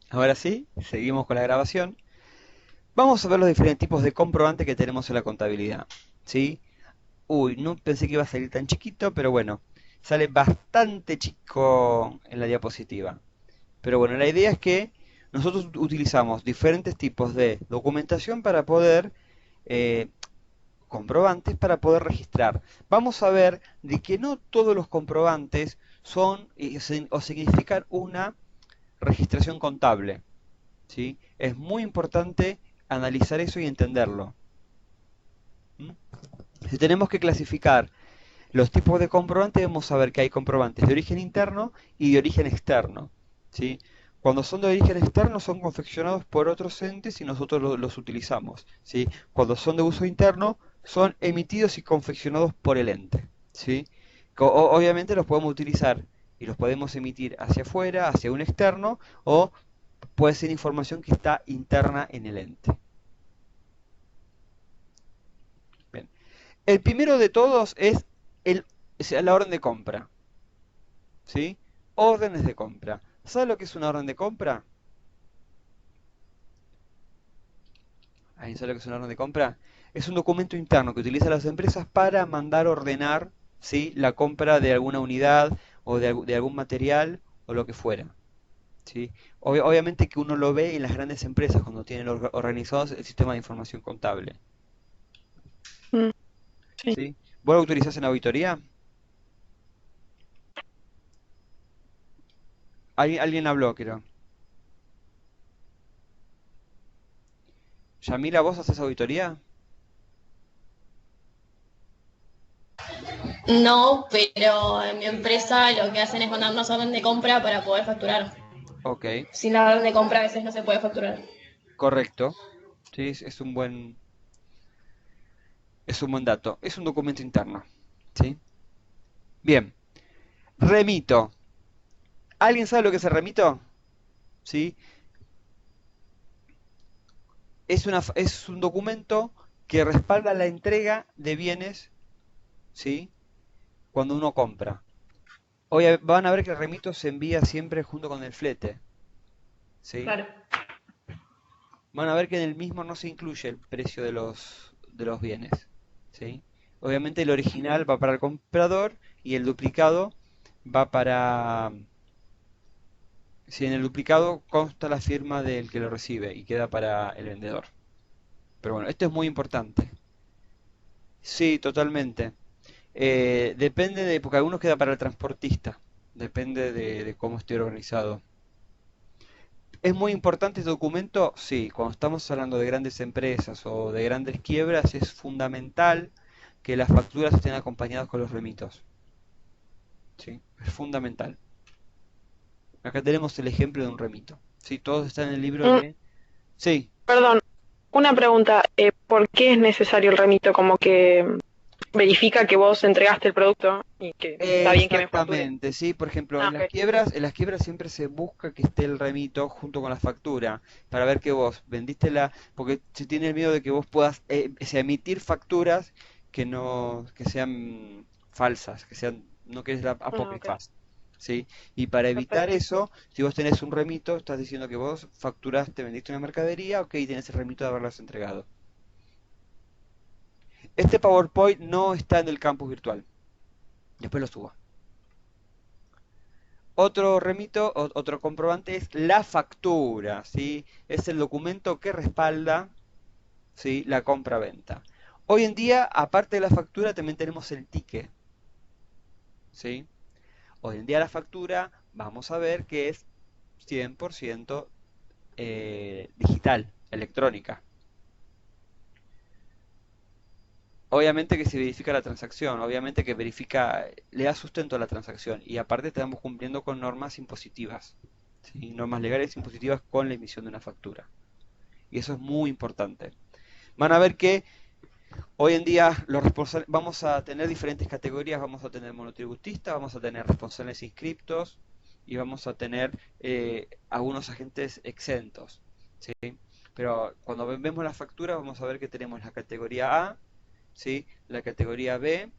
Ahora sí, seguimos con la grabación. Vamos a ver los diferentes tipos de comprobante que tenemos en la contabilidad. ¿Sí? Uy, no pensé que iba a salir tan chiquito, pero bueno, sale bastante chico en la diapositiva. Pero bueno, la idea es que nosotros utilizamos diferentes tipos de documentación para poder, eh, comprobantes para poder registrar. Vamos a ver de que no todos los comprobantes son o significan una registración contable. ¿Sí? Es muy importante analizar eso y entenderlo. ¿Mm? Si tenemos que clasificar los tipos de comprobantes, debemos saber que hay comprobantes de origen interno y de origen externo. ¿Sí? Cuando son de origen externo son confeccionados por otros entes y nosotros los utilizamos. ¿Sí? Cuando son de uso interno son emitidos y confeccionados por el ente. ¿Sí? Obviamente los podemos utilizar y los podemos emitir hacia afuera, hacia un externo, o puede ser información que está interna en el ente. Bien. El primero de todos es la orden de compra. ¿Sí? Órdenes de compra. ¿Sabe lo que es una orden de compra? ¿Alguien sabe lo que es una orden de compra? Es un documento interno que utilizan las empresas para mandar ordenar, ¿sí?, la compra de alguna unidad o de algún material o lo que fuera. ¿Sí? Obviamente que uno lo ve en las grandes empresas cuando tienen organizados el sistema de información contable. Mm, sí. ¿Sí? ¿Vos lo utilizás en auditoría? Alguien habló, creo. Yamila, ¿vos haces auditoría? No, pero en mi empresa lo que hacen es mandarnos orden de compra para poder facturar. Ok, Sin la orden de compra a veces no se puede facturar. correcto. Sí, es un buen dato. Es un documento interno. ¿Sí? Bien. Remito. ¿Alguien sabe lo que es el remito? ¿Sí? Es un documento que respalda la entrega de bienes, ¿sí?, cuando uno compra. Hoy van a ver que el remito se envía siempre junto con el flete. ¿Sí? Claro. Van a ver que en el mismo no se incluye el precio de los bienes. ¿Sí? Obviamente el original va para el comprador y el duplicado va para... Si en el duplicado consta la firma del que lo recibe y queda para el vendedor. Pero bueno, esto es muy importante. Sí, totalmente. Depende de, porque algunos queda para el transportista. Depende de cómo esté organizado. ¿Es muy importante este documento? Sí, cuando estamos hablando de grandes empresas o de grandes quiebras es fundamental que las facturas estén acompañadas con los remitos. Sí, es fundamental. Acá tenemos el ejemplo de un remito. Sí, todos están en el libro Mm, de... Sí, perdón, una pregunta. ¿Por qué es necesario el remito? Como que verifica que vos entregaste el producto y que está bien que me facture. exactamente, sí, por ejemplo, Ah, en las ok. quiebras, en las quiebras siempre se busca que esté el remito junto con la factura para ver que vos vendiste porque se tiene el miedo de que vos puedas, o sea, emitir facturas que no, que sean falsas, que sean, no que es la Ah, copy ok. paste, ¿sí? Y para evitar Perfecto. eso, si vos tenés un remito, estás diciendo que vos facturaste, vendiste una mercadería, ok, tenés el remito de haberlas entregado. Este PowerPoint no está en el campus virtual, después lo subo. Otro remito, otro comprobante es la factura, ¿sí? Es el documento que respalda, ¿sí?, la compra-venta. Hoy en día, aparte de la factura, también tenemos el ticket, ¿sí? Hoy en día la factura, vamos a ver que es 100% digital, electrónica. Obviamente que se verifica la transacción, obviamente que verifica, le da sustento a la transacción y aparte estamos cumpliendo con normas impositivas, ¿sí? Normas legales impositivas con la emisión de una factura. Y eso es muy importante. Van a ver que hoy en día los responsables, vamos a tener diferentes categorías, vamos a tener monotributistas, vamos a tener responsables inscriptos y vamos a tener algunos agentes exentos, ¿sí? Pero cuando vemos la factura vamos a ver que tenemos la categoría A, ¿sí?, la categoría B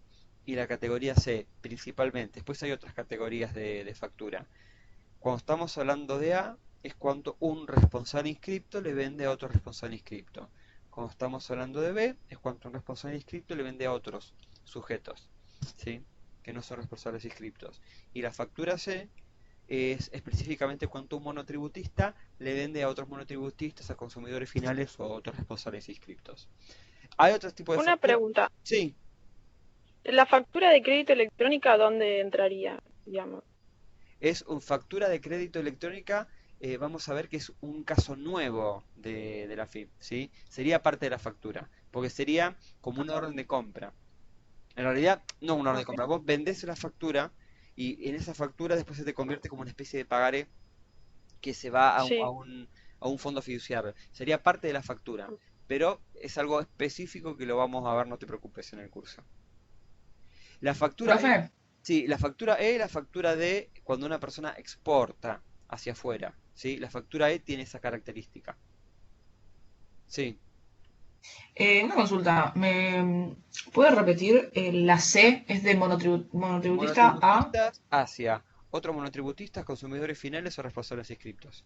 y la categoría C principalmente. Después hay otras categorías de factura. Cuando estamos hablando de A, es cuando un responsable inscripto le vende a otro responsable inscripto. Cuando estamos hablando de B, es cuando un responsable inscripto le vende a otros sujetos, ¿sí? Que no son responsables inscriptos. Y la factura C es específicamente cuando un monotributista le vende a otros monotributistas, a consumidores finales o a otros responsables inscriptos. Hay otros tipos de Una factura. pregunta. Sí, ¿La factura de crédito electrónica dónde entraría, digamos? es una factura de crédito electrónica. Vamos a ver que es un caso nuevo de la FIP, ¿sí? Sería parte de la factura, porque sería como una orden de compra. En realidad, no una orden de Ok. compra. Vos vendés la factura y en esa factura después se te convierte como una especie de pagaré que se va Sí. a un fondo fiduciario. Sería parte de la factura, pero es algo específico que lo vamos a ver, no te preocupes en el curso. La factura E, Profe, sí, la factura E es la factura de cuando una persona exporta hacia afuera, ¿sí? La factura E tiene esa característica. Sí, una consulta. ¿Me puede repetir? La C es de monotributista a monotributistas hacia otros monotributistas, consumidores finales o responsables inscriptos.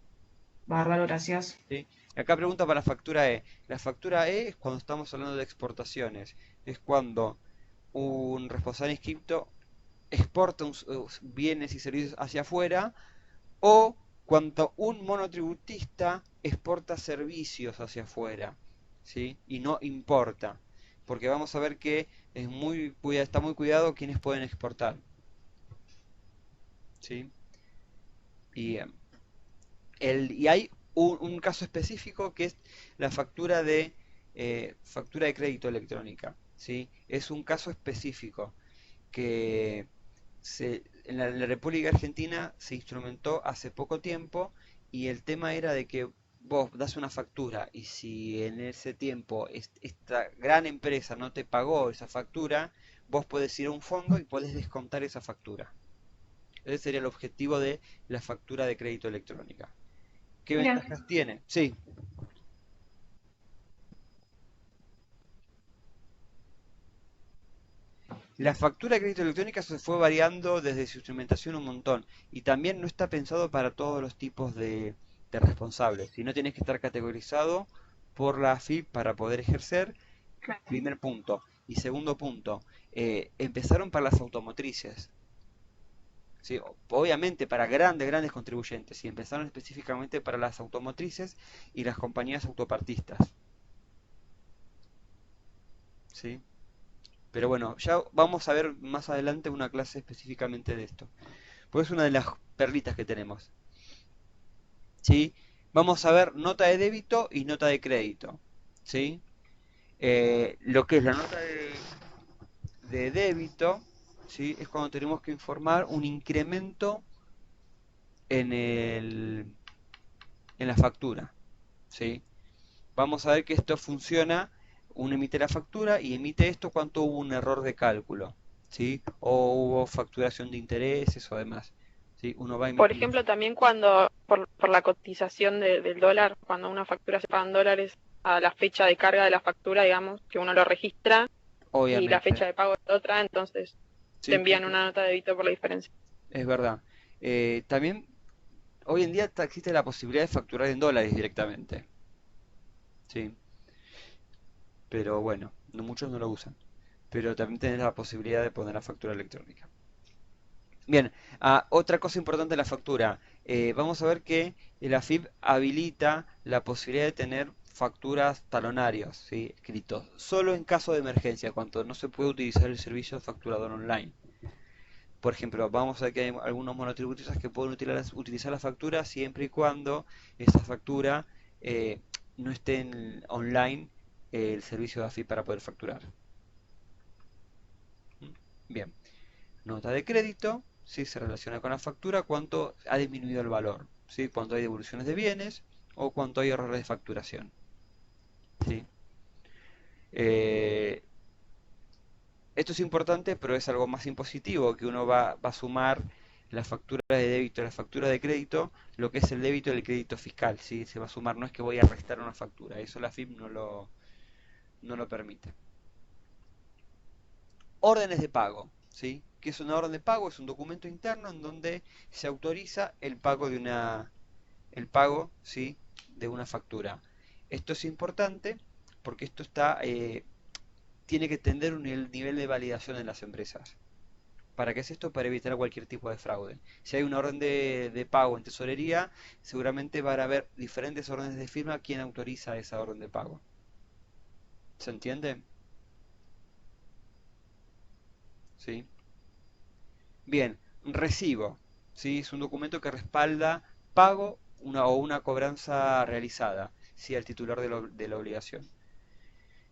bárbaro, gracias. ¿Sí? Acá pregunta para la factura E. La factura E es cuando estamos hablando de exportaciones. Es cuando un responsable inscripto exporta bienes y servicios hacia afuera o cuando un monotributista exporta servicios hacia afuera, ¿sí? Y no importa. Porque vamos a ver que está muy cuidado quienes pueden exportar, ¿sí? Y y hay un caso específico que es la factura de crédito electrónica, ¿sí? Es un caso específico que en la República Argentina se instrumentó hace poco tiempo y el tema era de que vos das una factura y si en ese tiempo esta gran empresa no te pagó esa factura, vos podés ir a un fondo y podés descontar esa factura. Ese sería el objetivo de la factura de crédito electrónica. ¿Qué Mira, ventajas tiene? Sí, la factura de crédito electrónica se fue variando desde su instrumentación un montón y también no está pensado para todos los tipos de responsables. Si no tienes que estar categorizado por la AFIP para poder ejercer, primer punto. Y segundo punto, empezaron para las automotrices. ¿Sí? Obviamente para grandes contribuyentes, y empezaron específicamente para las automotrices y las compañías autopartistas. ¿Sí? Pero bueno, ya vamos a ver más adelante una clase específicamente de esto. Pues es una de las perlitas que tenemos. ¿Sí? Vamos a ver nota de débito y nota de crédito. ¿Sí? Lo que es la nota de débito, ¿sí? Es cuando tenemos que informar un incremento en en la factura. ¿Sí? Vamos a ver que esto funciona. Uno emite la factura y emite esto cuando hubo un error de cálculo, ¿sí? O hubo facturación de intereses o demás, ¿sí? Uno va a Por emitir. ejemplo, también cuando, por la cotización del dólar, cuando una factura se paga en dólares a la fecha de carga de la factura, digamos, que uno lo registra y la Obviamente, fecha de pago es otra, entonces te sí, envían una nota de débito por la diferencia. es verdad. También hoy en día existe la posibilidad de facturar en dólares directamente, ¿sí? Pero bueno, muchos no lo usan. Pero también tenés la posibilidad de poner la factura electrónica. Bien, otra cosa importante de la factura. Vamos a ver que el AFIP habilita la posibilidad de tener facturas talonarios, ¿sí? Escritos, solo en caso de emergencia, cuando no se puede utilizar el servicio de facturador online. Por ejemplo, vamos a ver que hay algunos monotributistas que pueden utilizar la factura siempre y cuando esa factura no esté online el servicio de AFIP para poder facturar. ¿Mm? Bien. Nota de crédito, ¿sí? Se relaciona con la factura, cuánto ha disminuido el valor, ¿sí? Cuánto hay devoluciones de bienes o cuánto hay errores de facturación, ¿sí? Eh, Esto es importante, pero es algo más impositivo, que uno va a sumar la factura de débito y la factura de crédito, lo que es el débito y el crédito fiscal, ¿sí? Se va a sumar, no es que voy a restar una factura, eso la FIP no lo permite. Órdenes de pago, ¿sí? ¿Qué es una orden de pago? Es un documento interno en donde se autoriza el pago el pago, ¿sí?, de una factura. Esto es importante porque esto tiene que tener un nivel de validación en las empresas. ¿Para qué es esto? Para evitar cualquier tipo de fraude. Si hay una orden de pago en tesorería, seguramente van a haber diferentes órdenes de firma quien autoriza esa orden de pago. ¿Se entiende? ¿Sí? Bien, recibo, ¿sí? Es un documento que respalda pago o una cobranza realizada, ¿sí?, al titular de la obligación.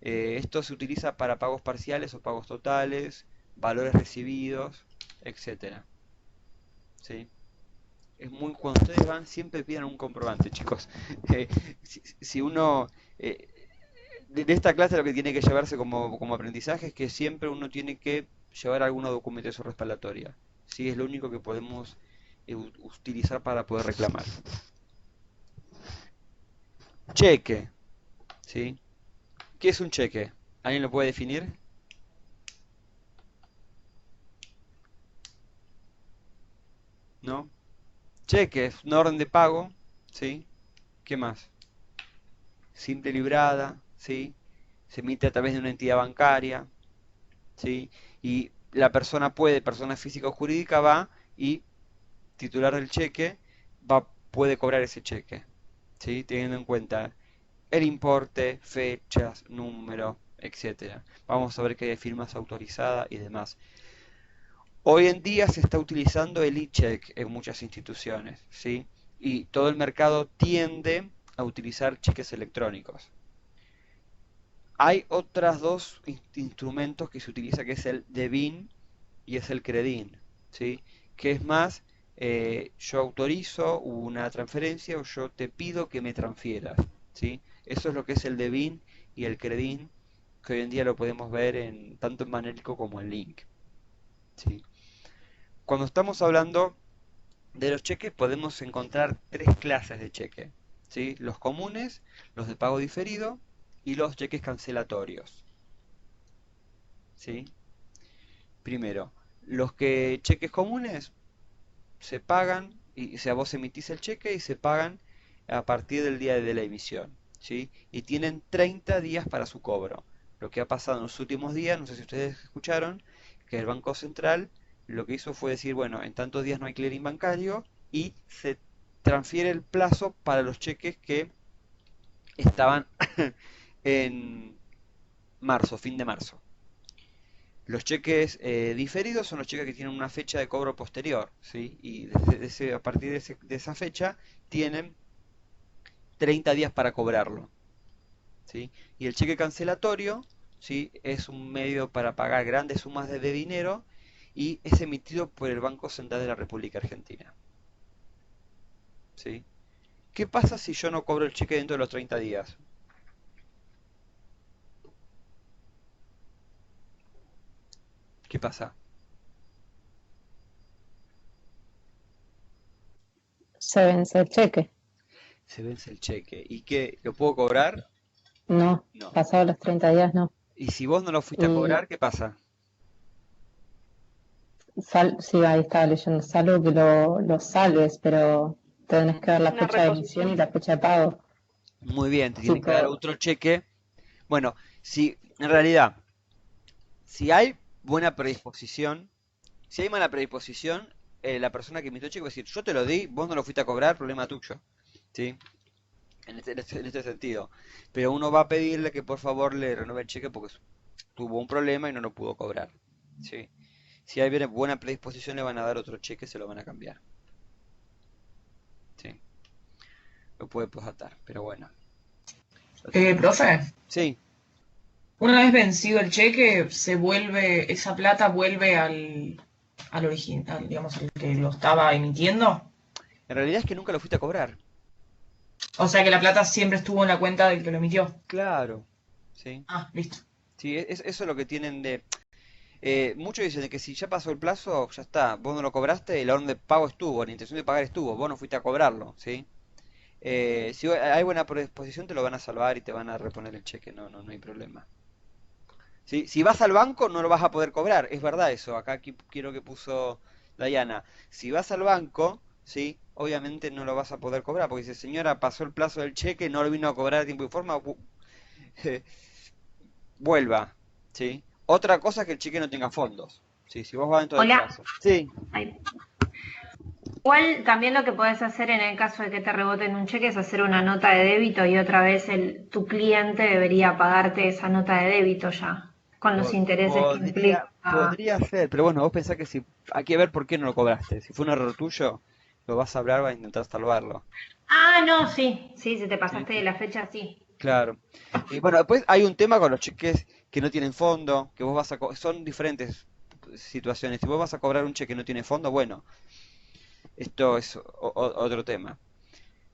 Esto se utiliza para pagos parciales o pagos totales, valores recibidos, etcétera. ¿Sí? Cuando ustedes van, siempre pidan un comprobante, chicos. Si uno, de esta clase lo que tiene que llevarse como aprendizaje es que siempre uno tiene que llevar alguna documentación respaldatoria. ¿Sí? Es lo único que podemos utilizar para poder reclamar. Cheque, ¿sí? ¿Qué es un cheque? ¿Alguien lo puede definir? ¿No? Cheque es una orden de pago, ¿sí? ¿Qué más? Simple librada, ¿sí? Se emite a través de una entidad bancaria, ¿sí? Y la persona física o jurídica va y titular del cheque puede cobrar ese cheque, ¿sí?, teniendo en cuenta el importe, fechas, número, etcétera. Vamos a ver que hay firmas autorizadas y demás. Hoy en día se está utilizando el e-check en muchas instituciones, ¿sí? Y todo el mercado tiende a utilizar cheques electrónicos. Hay otras dos instrumentos que se utiliza, que es el DEBIN y es el CREDIN, ¿sí? Que es más, yo autorizo una transferencia o yo te pido que me transfieras, ¿sí? Eso es lo que es el DEBIN y el CREDIN, que hoy en día lo podemos ver tanto en Manerico como en Link, ¿sí? Cuando estamos hablando de los cheques podemos encontrar tres clases de cheque, ¿sí? Los comunes, los de pago diferido y los cheques cancelatorios, ¿sí? Primero, cheques comunes se pagan, o sea, vos emitís el cheque y se pagan a partir del día de la emisión, ¿sí? Y tienen 30 días para su cobro. Lo que ha pasado en los últimos días, no sé si ustedes escucharon, que el Banco Central lo que hizo fue decir, bueno, en tantos días no hay clearing bancario y se transfiere el plazo para los cheques que estaban en marzo, fin de marzo. Los cheques diferidos son los cheques que tienen una fecha de cobro posterior, ¿sí? Y a partir de esa fecha tienen 30 días para cobrarlo, ¿sí? Y el cheque cancelatorio, ¿sí?, es un medio para pagar grandes sumas de dinero y es emitido por el Banco Central de la República Argentina, ¿sí? ¿Qué pasa si yo no cobro el cheque dentro de los 30 días? ¿Qué pasa? Se vence el cheque. Se vence el cheque. ¿Y qué? ¿Lo puedo cobrar? No, No. pasados los 30 días no. ¿Y si vos no lo fuiste a Y cobrar, qué pasa? sí, ahí estaba leyendo, salvo que lo salves, pero tenés que ver la Una fecha de emisión y reposición. la fecha de pago. Muy bien, te tienen que dar Tipo, otro cheque. Bueno, si en realidad, si hay buena predisposición, si hay mala predisposición, la persona que emitió el cheque va a decir, yo te lo di, vos no lo fuiste a cobrar, problema tuyo, ¿sí? En este sentido. Pero uno va a pedirle que por favor le renueve el cheque porque tuvo un problema y no lo pudo cobrar, ¿sí? Si hay buena predisposición le van a dar otro cheque, se lo van a cambiar, ¿sí? Lo puede posdatar, pero bueno. Profe, Sí, una vez vencido el cheque, esa plata vuelve al original, digamos, al que lo estaba emitiendo. en realidad es que nunca lo fuiste a cobrar. O sea que la plata siempre estuvo en la cuenta del que lo emitió. Claro, ¿sí? Ah, listo. Sí, eso es lo que tienen de... muchos dicen que si ya pasó el plazo, ya está, vos no lo cobraste, el orden de pago estuvo, la intención de pagar estuvo, vos no fuiste a cobrarlo, ¿sí? Si hay buena predisposición te lo van a salvar y te van a reponer el cheque, no hay problema. ¿Sí? Si vas al banco no lo vas a poder cobrar, es verdad eso, acá quiero que puso Diana. Si vas al banco, ¿sí? Obviamente no lo vas a poder cobrar, porque dice, señora, pasó el plazo del cheque, no lo vino a cobrar a tiempo y forma, vuelva, ¿sí? Otra cosa es que el cheque no tenga fondos, ¿sí? Si vos vas dentro del Hola. plazo. Sí, Ay. Igual también lo que podés hacer en el caso de que te reboten un cheque es hacer una nota de débito y otra vez tu cliente debería pagarte esa nota de débito ya, con los intereses que implica. podría ser, pero bueno, vos pensás que si hay que ver por qué no lo cobraste. Si fue un error tuyo, lo vas a hablar, vas a intentar salvarlo. Ah, no, sí, sí, si te Sí, pasaste de la fecha, sí. claro. Y bueno, después hay un tema con los cheques que no tienen fondo, que vos vas a son diferentes situaciones. Si vos vas a cobrar un cheque que no tiene fondo, bueno, esto es otro tema.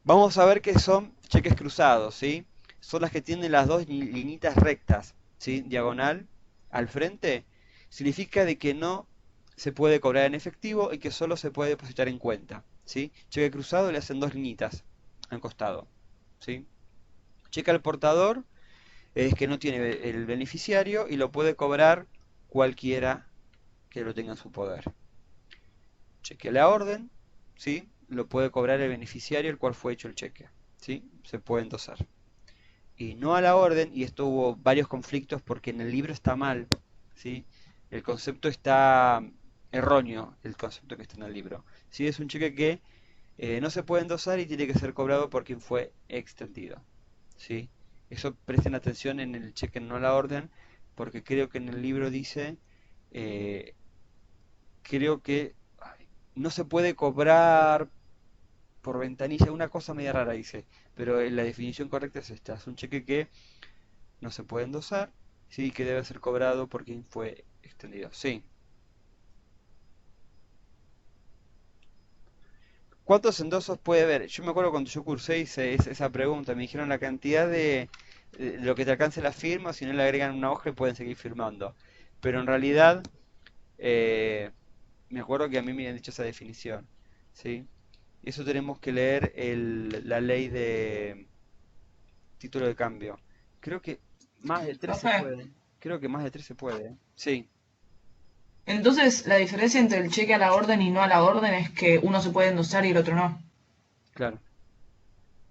Vamos a ver que son cheques cruzados, ¿sí? Son las que tienen las dos linitas rectas, ¿sí? Diagonal al frente. Significa de que no se puede cobrar en efectivo y que solo se puede depositar en cuenta, ¿sí? Cheque cruzado le hacen dos linitas al costado, ¿sí? Cheque al portador es que no tiene el beneficiario y lo puede cobrar cualquiera que lo tenga en su poder. Cheque a la orden, ¿sí? Lo puede cobrar el beneficiario el cual fue hecho el cheque, ¿sí? Se puede endosar. Y no a la orden, y esto hubo varios conflictos porque en el libro está mal, ¿sí? El concepto está erróneo, el concepto que está en el libro. ¿Sí? Es un cheque que no se puede endosar y tiene que ser cobrado por quien fue extendido, ¿sí? Eso presten atención en el cheque no a la orden, porque creo que en el libro dice, eh, creo que no se puede cobrar por ventanilla, una cosa media rara dice, pero la definición correcta es esta, es un cheque que no se puede endosar, sí, que debe ser cobrado por quien fue extendido, sí. ¿Cuántos endosos puede haber? Yo me acuerdo cuando yo cursé hice esa pregunta, me dijeron la cantidad de lo que te alcance la firma, si no le agregan una hoja y pueden seguir firmando. Pero en realidad, eh, me acuerdo que a mí me habían dicho esa definición, ¿sí? Eso tenemos que leer la ley de título de cambio. Creo que más de tres se Profe, puede. Creo que más de tres se puede, ¿eh? Sí, entonces la diferencia entre el cheque a la orden y no a la orden es que uno se puede endosar y el otro no. claro,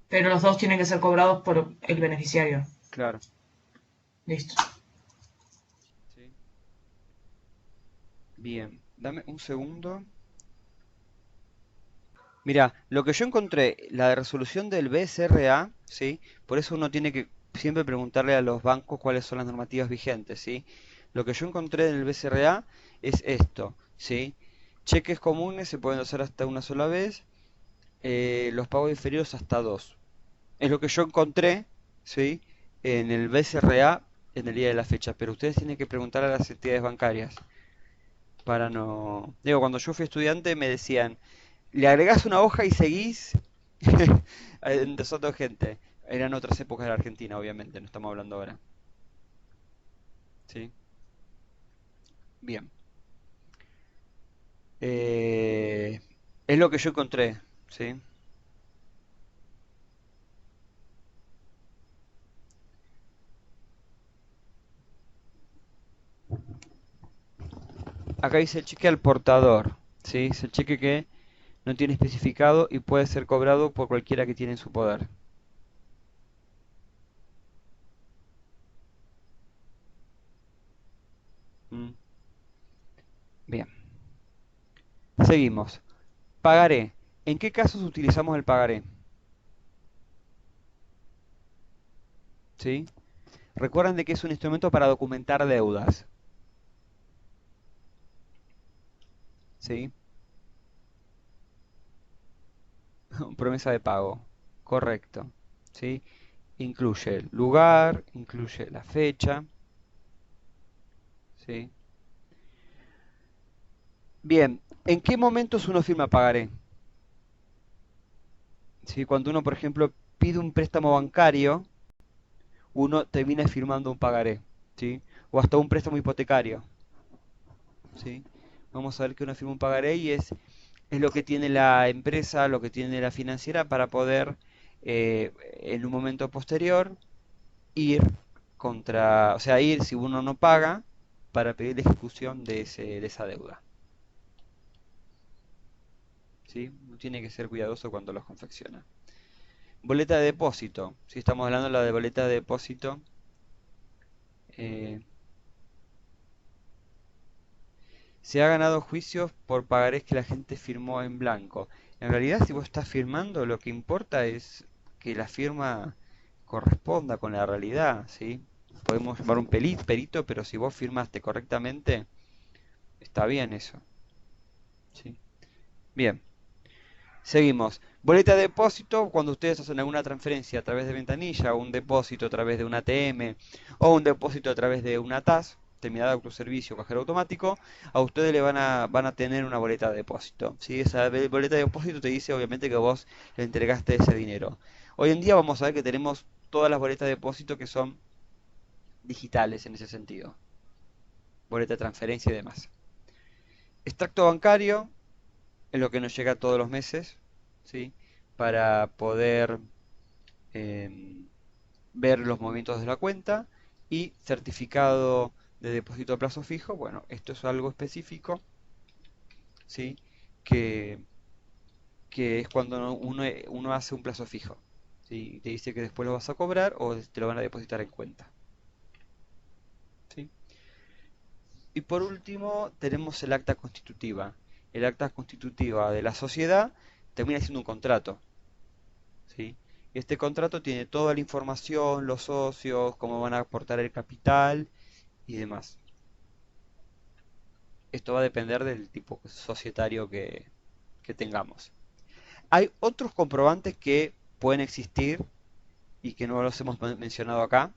Pero los dos tienen que ser cobrados por el beneficiario. claro. Listo. Sí. Bien, dame un segundo. Mira, lo que yo encontré, la resolución del BSRA, ¿sí? Por eso uno tiene que siempre preguntarle a los bancos cuáles son las normativas vigentes, ¿sí? Lo que yo encontré en el BSRA es esto, ¿sí? Cheques comunes se pueden hacer hasta una sola vez, los pagos inferiores hasta dos. Es lo que yo encontré, ¿sí? En el BSRA en el día de la fecha, pero ustedes tienen que preguntar a las entidades bancarias para no... Digo, cuando yo fui estudiante me decían, le agregás una hoja y seguís endosando gente. Eran otras épocas de la Argentina, obviamente, no estamos hablando ahora. ¿Sí? Bien. Eh, es lo que yo encontré, ¿sí? Acá dice el cheque al portador, ¿sí? Es el cheque que no tiene especificado y puede ser cobrado por cualquiera que tiene en su poder. Mm, bien. Seguimos. Pagaré. ¿En qué casos utilizamos el pagaré? ¿Sí? Recuerden de que es un instrumento para documentar deudas. ¿Sí? Promesa de pago. Correcto. ¿Sí? Incluye el lugar, incluye la fecha. ¿Sí? Bien, ¿en qué momentos uno firma pagaré? ¿Sí? Cuando uno, por ejemplo, pide un préstamo bancario, uno termina firmando un pagaré. ¿Sí? O hasta un préstamo hipotecario. ¿Sí? Vamos a ver que uno firma un pagaré y es lo que tiene la empresa, lo que tiene la financiera para poder en un momento posterior ir contra, o sea, ir si uno no paga para pedir la ejecución de esa deuda. ¿sí? Uno tiene que ser cuidadoso cuando los confecciona. Boleta de depósito. Si estamos hablando de la de boleta de depósito, eh, se ha ganado juicios por pagarés que la gente firmó en blanco. En realidad, si vos estás firmando, lo que importa es que la firma corresponda con la realidad, ¿sí? Podemos llamar un perito, pero si vos firmaste correctamente, está bien eso, ¿sí? Bien, seguimos. Boleta de depósito, cuando ustedes hacen alguna transferencia a través de ventanilla, o un depósito a través de una ATM, o un depósito a través de una TAS, terminal de autoservicio o cajero automático, a ustedes le van a tener una boleta de depósito, ¿sí? Esa boleta de depósito te dice obviamente que vos le entregaste ese dinero. Hoy en día vamos a ver que tenemos todas las boletas de depósito que son digitales en ese sentido. Boleta de transferencia y demás. Extracto bancario es lo que nos llega todos los meses, ¿sí? Para poder ver los movimientos de la cuenta. Y certificado de depósito a plazo fijo, bueno, esto es algo específico, ¿sí? Que, que es cuando uno hace un plazo fijo, ¿sí? Y te dice que después lo vas a cobrar o te lo van a depositar en cuenta, ¿sí? Y por último tenemos el acta constitutiva. El acta constitutiva de la sociedad termina siendo un contrato, ¿sí? Y este contrato tiene toda la información, los socios, cómo van a aportar el capital y demás. Esto va a depender del tipo societario que tengamos. Hay otros comprobantes que pueden existir y que no los hemos mencionado acá.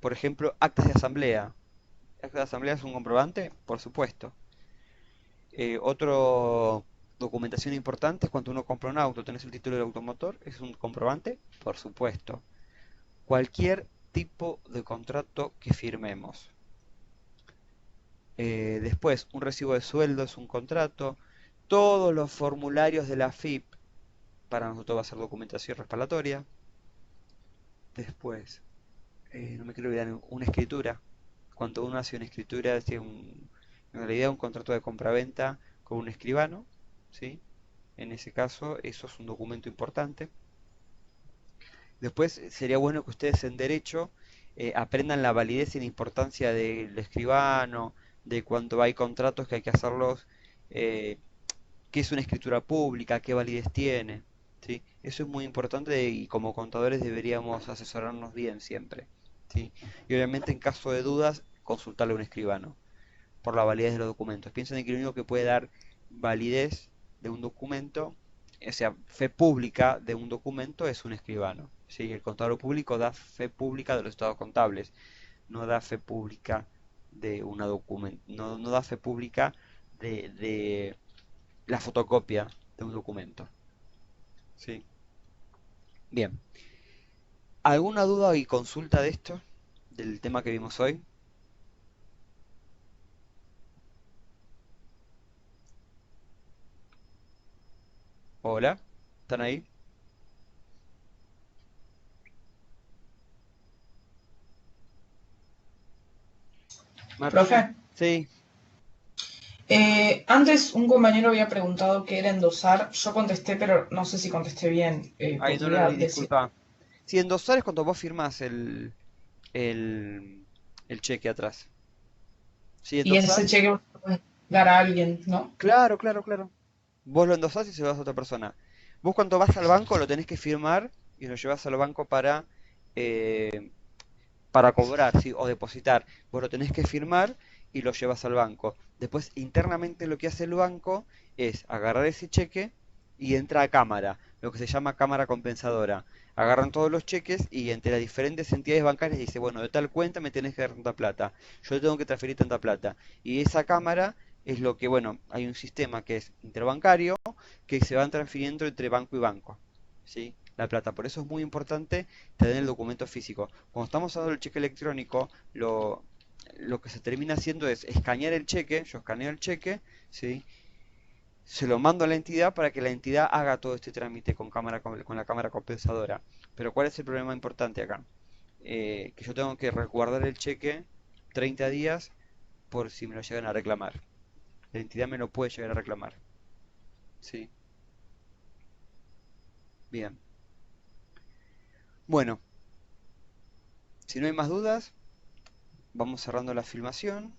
Por ejemplo, actas de asamblea. ¿Actas de asamblea es un comprobante? Por supuesto. Otro documentación importante es cuando uno compra un auto, tenés el título del automotor, ¿es un comprobante? Por supuesto. Cualquier tipo de contrato que firmemos. Después, un recibo de sueldo es un contrato. Todos los formularios de la AFIP, para nosotros va a ser documentación respaldatoria. Después, no me quiero olvidar, una escritura. Cuando uno hace una escritura, en realidad un contrato de compraventa con un escribano, ¿sí? En ese caso, eso es un documento importante. Después, sería bueno que ustedes en derecho aprendan la validez y la importancia del escribano, de cuando hay contratos que hay que hacerlos, qué es una escritura pública, qué validez tiene, ¿sí? Eso es muy importante y como contadores deberíamos asesorarnos bien siempre, ¿sí? Y obviamente en caso de dudas, consultarle a un escribano por la validez de los documentos. Piensen en que lo único que puede dar validez de un documento, o sea, fe pública de un documento es un escribano, ¿sí? El contador público da fe pública de los estados contables, no da fe pública de una no da fe pública de la fotocopia de un documento, ¿sí? Bien. ¿Alguna duda y consulta de esto? Del tema que vimos hoy. Hola, ¿están ahí? Martina. Profe, Sí. antes un compañero había preguntado qué era endosar. Yo contesté, pero no sé si contesté bien. Ahí no lo ¿Podría leí, decir? disculpa. Si endosar es cuando vos firmás el, el cheque atrás. Si Y ese endosás, cheque lo puedes dar a alguien, ¿no? claro, claro, claro. Vos lo endosás y se lo das a otra persona. Vos cuando vas al banco lo tenés que firmar y lo llevas al banco eh, para cobrar, ¿sí? O depositar. Vos lo tenés que firmar y lo llevas al banco. Después, internamente lo que hace el banco es agarrar ese cheque y entra a cámara, lo que se llama cámara compensadora. Agarran todos los cheques y entre las diferentes entidades bancarias dice, bueno, de tal cuenta me tenés que dar tanta plata, yo te tengo que transferir tanta plata. Y esa cámara es lo que, bueno, hay un sistema que es interbancario que se van transfiriendo entre banco y banco, ¿sí? La plata. Por eso es muy importante tener el documento físico. Cuando estamos hablando del cheque electrónico, lo que se termina haciendo es escanear el cheque, yo escaneo el cheque, ¿sí? Se lo mando a la entidad para que la entidad haga todo este trámite con la cámara compensadora. Pero ¿cuál es el problema importante acá? Que yo tengo que resguardar el cheque 30 días por si me lo llegan a reclamar. La entidad me lo puede llegar a reclamar. Sí, bien. Bueno, si no hay más dudas, vamos cerrando la filmación.